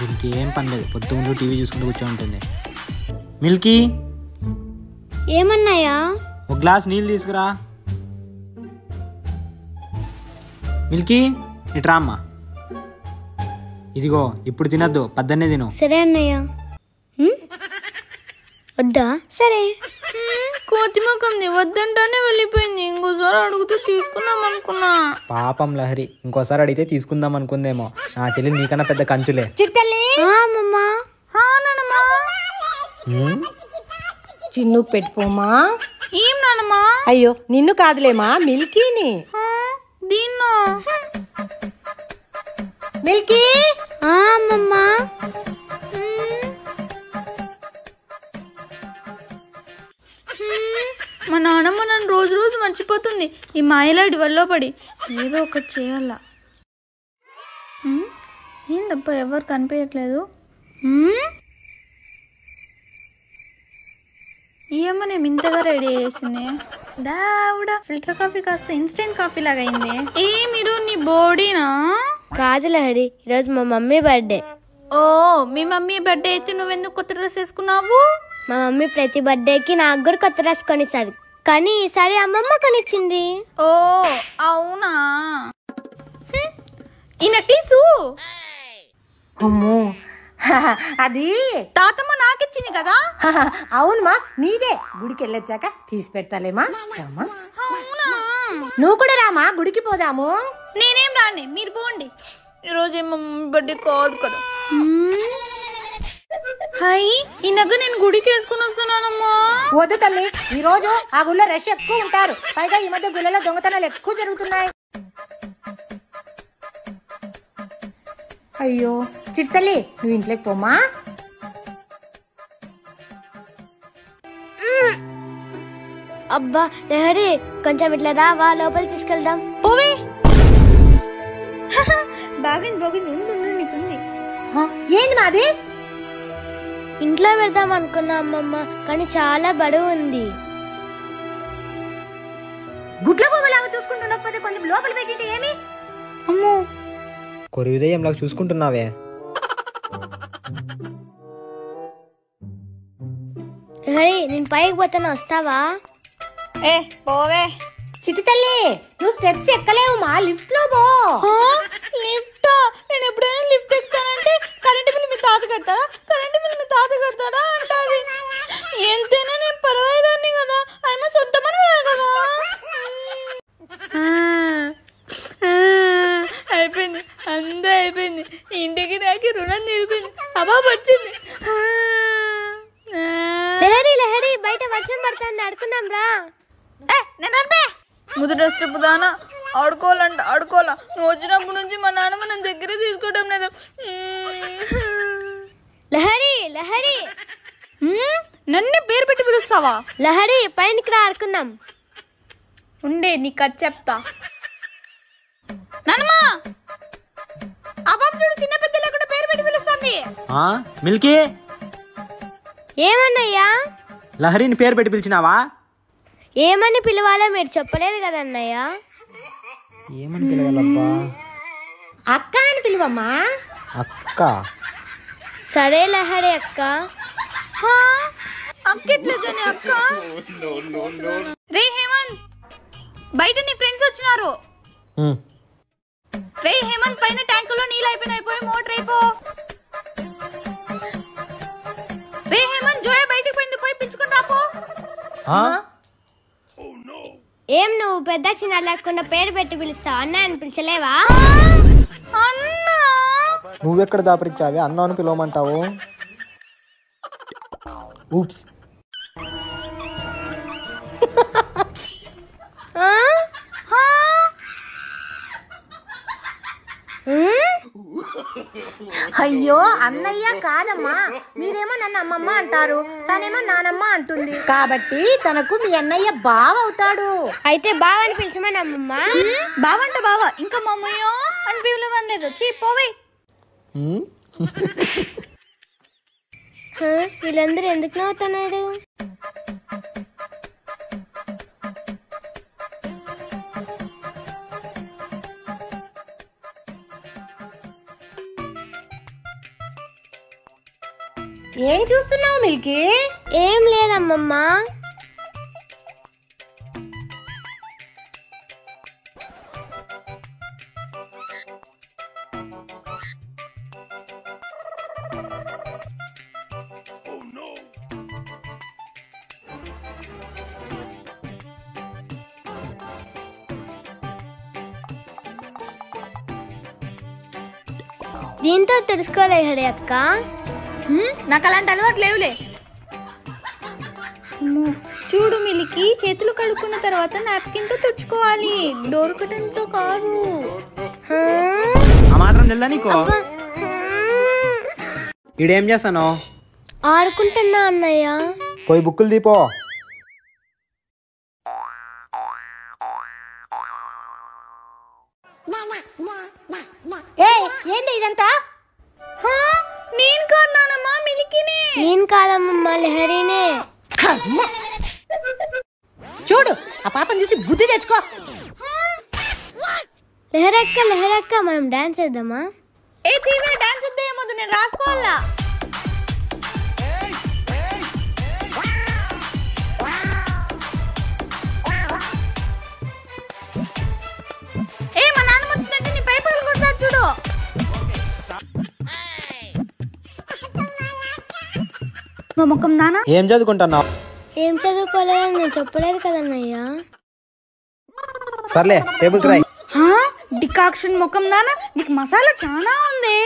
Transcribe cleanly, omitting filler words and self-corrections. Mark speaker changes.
Speaker 1: దీనికి ఏం పని లేదు, పొద్దున్న టీవీ చూసుకుంటూ కూర్చొని ఉంటుంది. మిల్కీ,
Speaker 2: ఏమన్నాయా?
Speaker 1: ఒక గ్లాస్ నీళ్ళు తీసుకురా. మిల్కీ, ఇట్రా అమ్మా. ఇదిగో ఇప్పుడు తినద్దు, పద్దన్నే తిను.
Speaker 2: సరే అన్నయ్య. వద్దా? సరే.
Speaker 3: కోతి ముఖంది వద్దంటానే వెళ్ళిపోయింది. ఇంకోసారి అడుగుతూ తీసుకుందాం అనుకున్నా.
Speaker 1: పాపం లహరి, ఇంకోసారి అడిగితే తీసుకుందాం అనుకుందేమో. నా చెల్లి నీకన్నా పెద్ద కంచులే.
Speaker 4: చిన్ను పెట్టుకోమా.
Speaker 3: ఏం నానమ్మా?
Speaker 4: అయ్యో నిన్ను కాదులేమా, మిల్కీని.
Speaker 3: దీన్నో
Speaker 4: మిల్కీ.
Speaker 2: అమ్మమ్మా.
Speaker 3: మా నాన్నమ్మ నన్ను రోజు రోజు మర్చిపోతుంది. ఈ మాయలాడి వల్ల పడి ఏదో ఒకటి చేయాలా. ఏందబ్బా ఎవరు కనిపించట్లేదు. ఏమో నేను ఇంతగా రెడీ చేసింది. దావుడా, ఫిల్టర్ కాఫీ కాస్త ఇన్స్టెంట్ కాఫీ లాగా అయింది. ఏ మీరు నీ బాడీనా?
Speaker 2: కాదు లహరి, ఈరోజు మా మమ్మీ బర్త్డే.
Speaker 3: ఓ, మీ మమ్మీ బర్త్డే అయితే నువ్వెందుకు కొత్త డ్రెస్ వేసుకున్నావు?
Speaker 2: మా మమ్మీ ప్రతి బర్త్డేకి నాకు కూడా కొత్త డ్రెస్ కొనిస్తుంది, కానీ ఈసారి అమ్మమ్మ కొనిచ్చింది.
Speaker 3: ఓ అవునా. ఈ నెక్లెస్
Speaker 4: అమ్మో అది
Speaker 3: తాతమ్మ నాకిచ్చింది కదా.
Speaker 4: అవునమ్మా, నీదే. గుడికి వెళ్ళొచ్చాక తీసి పెడతాలేమా.
Speaker 3: అవునా?
Speaker 4: నువ్వు కూడా రామా, గుడికి పోదాము.
Speaker 3: నేనేం రాని, మీరు పోండి. ఈరోజు ఏమో మమ్మీ బర్త్డే కాదు కదా. హాయ్, ఈ నగ నేను గుడికి వేసుకుని వస్తున్నానమ్మా.
Speaker 4: వద్దు తల్లి, ఈ రోజు ఆ గుళ్ళో రష్ ఎక్కువ ఉంటారు. పైగా ఈ మధ్య గుళ్ళలో దొంగతనాలు ఎక్కువ జరుగుతున్నాయి. అయ్యో చిట్టల్లి, నువ్వు ఇంట్లోకి పోమా.
Speaker 2: అబ్బా లహరి, కొంచెం ఇట్లా రావా, లోపలికి తీసుకెళ్దాం.
Speaker 3: పోవే. బాగుంది బాగుంది, ఉంది నీకుంది.
Speaker 4: ఏంది మాది?
Speaker 2: ఇంట్లో పెడదాం అనుకున్నా అమ్మమ్మ, కానీ చాలా బరువు ఉంది.
Speaker 4: గుడ్ల గోబలాగా చూసుకుంటుండకపోతే కొంచెం లోపల పెట్టింటే ఏమి?
Speaker 3: అమ్మో,
Speaker 1: కొరివిదయంలాగా చూసుకుంటున్నావే.
Speaker 2: లహరి, నేను పైకి పోతాను, వస్తావా?
Speaker 3: ఏ పోవే.
Speaker 4: చిట్టి తల్లి, నువ్వు స్టెప్స్ ఎక్కలేవు మా, లిఫ్ట్ లో పో.
Speaker 3: లిఫ్ట్? నేను ఎప్పుడైనా లిఫ్ట్ ఎక్కుతానంటే కరెంట్ బిల్ మీ తాత కడతారా, కరెంట్ బిల్ మీ తాత కడతారా అంటాది. ఎంతైనా నేను పర్వాలేదాన్ని కదా, ఆయన సొంతమని కదా. అయిపోయింది, అంతా అయిపోయింది. ఇంటికి నాకి రుణం తీరిపోయింది. అబ్బా వచ్చింది.
Speaker 2: లహరి లహరి, బయట వర్షం పడుతుంది, ఆడుకుందాం రా.
Speaker 3: ముద్ర స్టెప్ దానా ఆడుకోవాలంట, ఆడుకోవాలా. నువ్వు వచ్చినప్పటి నుంచి మా నాన్నమ్మ నన్ను దగ్గర తీసుకోవడం లేదు.
Speaker 2: లహరి లహరి,
Speaker 3: నన్నే పేరు పెట్టి పిలుస్తావా?
Speaker 2: లహరి పైనకి రా, ఆడుకుందాం.
Speaker 3: ఉండే నీకు అది చెప్తా. నాన్నమ్మా, ఆ బాబు చూడు, చిన్న పెద్ద లేకుండా పేరు పెట్టి పిలుస్తుంది.
Speaker 1: మిల్కీ,
Speaker 2: ఏమన్నయ్యా?
Speaker 1: లహరిని పేరు పెట్టి పిలిచినావా?
Speaker 2: ఏమని పిలవాలో మీరు చెప్పలేదు కదా అన్నయ్య.
Speaker 1: ఏమని పిలవాలబ్బా?
Speaker 4: అక్క అని పిలువమ్మా.
Speaker 1: అక్క?
Speaker 2: సరే లహరి అక్క.
Speaker 3: అక్కెట్లేదని అక్క. రే హేమంత్, బయట నీ ఫ్రెండ్స్ వచ్చినారు. రే హేమంత్, పైన ట్యాంకులో నీళ్ళు అయిపోయి మోటర్ అయిపో. రే హేమంత్, జోయ బయటికి పోయింది, పోయి పిలుచుకుని రాపో.
Speaker 2: ఏం నువ్వు పెద్ద చిన్న లేకుండా పేరు పెట్టి పిలుస్తావు, అన్న అని పిలిచలేవా?
Speaker 3: అన్నా,
Speaker 1: నువ్వెక్కడ దాపరిచ్చావే, అన్నాను పిలవమంటావు? ఊప్స్.
Speaker 4: అయ్యో అన్నయ్య కాదమ్మా, మీరేమో నన్ను అమ్మమ్మ అంటారు, తనేమో నానమ్మ అంటుంది. కాబట్టి తనకు మీ అన్నయ్య బావ అవుతాడు.
Speaker 2: అయితే బావ అని పిలిచమని అమ్మమ్మ.
Speaker 3: బావంట బావ, ఇంకా మమ్మయ్యో అని పిలవలేదు. పోవే.
Speaker 2: వీళ్ళందరూ ఎందుకు నవ్వుతున్నాడు?
Speaker 4: ఏం చూస్తున్నావు మిల్కీ?
Speaker 2: ఏం లేదమ్మమ్మ. దీంతో తెలుసుకోలే అక్క.
Speaker 3: నాకు అలాంటి అలవాటు లేవులే. చూడు మిలికి, చేతులు కడుక్కున్న తర్వాత నాప్కిన్ తో తుడుచుకోవాలి, డోర్ కటన్ తో కాదు.
Speaker 1: ఆ మాత్రం తెలుదా నీకు? ఈడేం చేస్తాను?
Speaker 2: ఆడుకుంటున్నా అన్నయ్య.
Speaker 1: పోయి బుక్కులు దీపో.
Speaker 4: ఏంది ఇదంతా?
Speaker 3: నేను కాదమ్మా, మిలికినే.
Speaker 2: నేను కాదమ్మమ్మ, లహరినే.
Speaker 4: చూడు, ఆ పాపని చూసి బుద్ధి తెచ్చుకో.
Speaker 2: లహరక్క మనం డాన్స్ చేద్దామా?
Speaker 3: ఏ తీవే, డాన్స్ వద్ద ఏమొద్దు, నేను రాసుకోవాలా. ఏ మా నాన్న వచ్చిందంటే నీ పై పగలు కొడతాడు చూడు. ముఖం నాన్న.
Speaker 1: ఏం చదువుకుంటున్నావు?
Speaker 2: ఏం చదువుకోలేదని నేను చెప్పలేదు కదన్నయ్య.
Speaker 1: సర్లే టేబుల్స్ రాయి.
Speaker 3: డికాక్షన్ ముఖం నాన్న, నీకు మసాలా చాలా ఉంది.